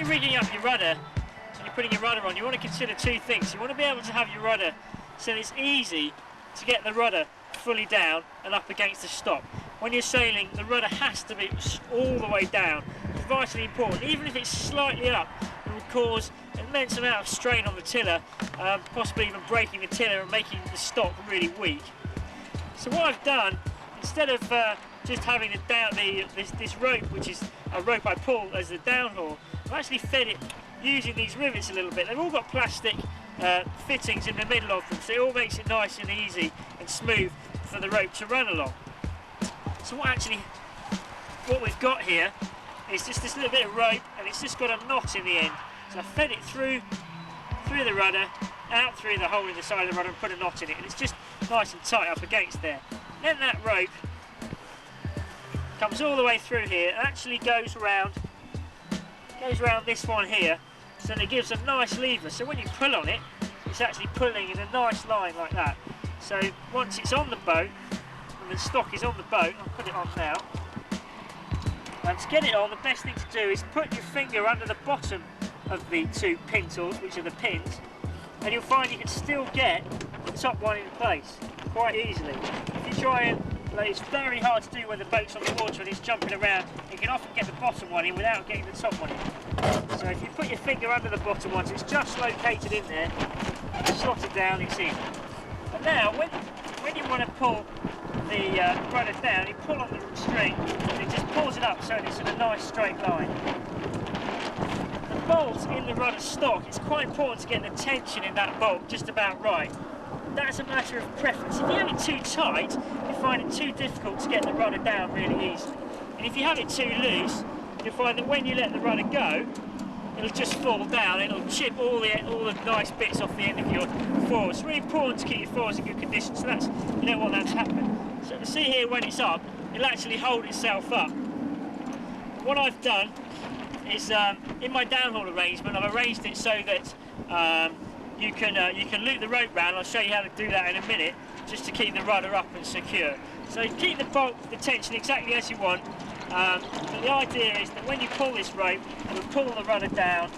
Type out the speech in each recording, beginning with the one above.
you're rigging up your rudder, and you're putting your rudder on, you want to consider two things. You want to be able to have your rudder so it's easy to get the rudder fully down and up against the stock. When you're sailing, the rudder has to be all the way down. It's vitally important. Even if it's slightly up, it will cause an immense amount of strain on the tiller, possibly even breaking the tiller and making the stock really weak. So what I've done, instead of just having this rope, which is a rope I pull as the downhaul, I've actually fed it using these rivets a little bit. They've all got plastic fittings in the middle of them, so it all makes it nice and easy and smooth for the rope to run along. So what we've got here is just this little bit of rope, and it's just got a knot in the end. So I fed it through the rudder, out through the hole in the side of the rudder and put a knot in it, and it's just nice and tight up against there. Then that rope comes all the way through here and actually goes around this one here, so it gives a nice lever. So when you pull on it, it's actually pulling in a nice line like that. So once it's on the boat, and the stock is on the boat, I'll put it on now. And to get it on, the best thing to do is put your finger under the bottom of the two pin tools, which are the pins, and you'll find you can still get the top one in place quite easily. If you try and, it's very hard to do when the boat's on the water and it's jumping around. You can often get the bottom one in without getting the top one in. So if you put your finger under the bottom one, so it's just located in there, slot it down, it's in. And now, when you want to pull the rudder down, you pull on the string and it just pulls it up so it's in a nice straight line. The bolt in the rudder stock, it's quite important to get the tension in that bolt just about right. That's a matter of preference. If you have it too tight, you find it too difficult to get the rudder down really easily. And if you have it too loose, you'll find that when you let the rudder go, it'll just fall down, it'll chip all the nice bits off the end of your foils. It's really important to keep your foils in good condition, so you don't want that to happen. So you see here when it's up, it'll actually hold itself up. What I've done is, in my downhaul arrangement, I've arranged it so that you can loop the rope round. I'll show you how to do that in a minute, just to keep the rudder up and secure. So keep the tension exactly as you want. But the idea is that when you pull this rope, it'll pull the rudder down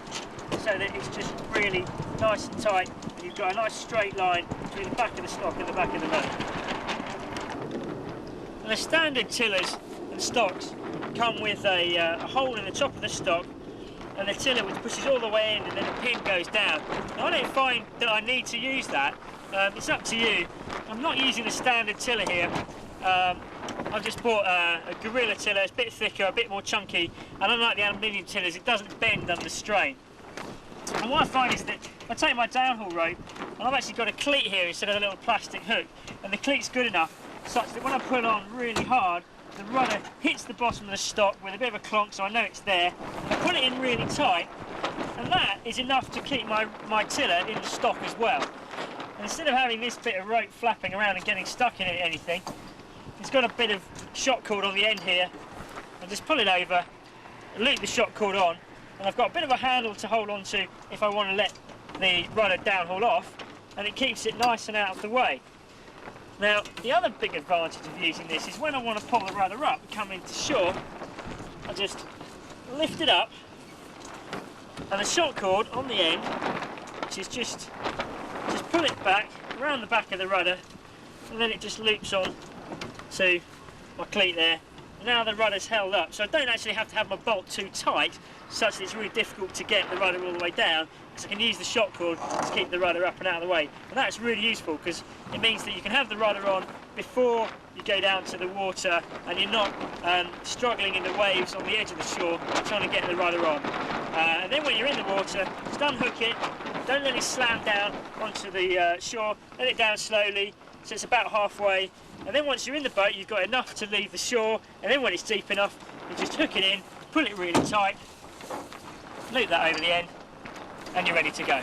so that it's just really nice and tight, and you've got a nice straight line between the back of the stock and the back of the rudder. And the standard tillers and stocks come with a hole in the top of the stock, and the tiller which pushes all the way in, and then the pin goes down. Now, I don't find that I need to use that. It's up to you. I'm not using the standard tiller here. I've just bought a Gorilla tiller. It's a bit thicker, a bit more chunky, and unlike the aluminium tillers, it doesn't bend under strain. And what I find is that I take my downhaul rope, and I've actually got a cleat here instead of a little plastic hook, and the cleat's good enough such that when I pull on really hard, the rudder hits the bottom of the stock with a bit of a clonk, so I know it's there. I put it in really tight, and that is enough to keep my tiller in the stock as well. And instead of having this bit of rope flapping around and getting stuck in anything, it's got a bit of shock cord on the end here. I just pull it over, loop the shock cord on, and I've got a bit of a handle to hold on to if I want to let the rudder downhaul off, and it keeps it nice and out of the way. Now, the other big advantage of using this is when I want to pull the rudder up and come into shore, I just lift it up, and the shock cord on the end, which is just pull it back around the back of the rudder, and then it just loops on to my cleat there. Now the rudder's held up, so I don't actually have to have my bolt too tight, such that it's really difficult to get the rudder all the way down, because I can use the shock cord to keep the rudder up and out of the way. And that's really useful, because it means that you can have the rudder on before you go down to the water, and you're not struggling in the waves on the edge of the shore trying to get the rudder on. And then when you're in the water, just unhook it, don't let it slam down onto the shore, let it down slowly, so it's about halfway. And then once you're in the boat, you've got enough to leave the shore, and then when it's deep enough, you just hook it in, pull it really tight, loop that over the end, and you're ready to go.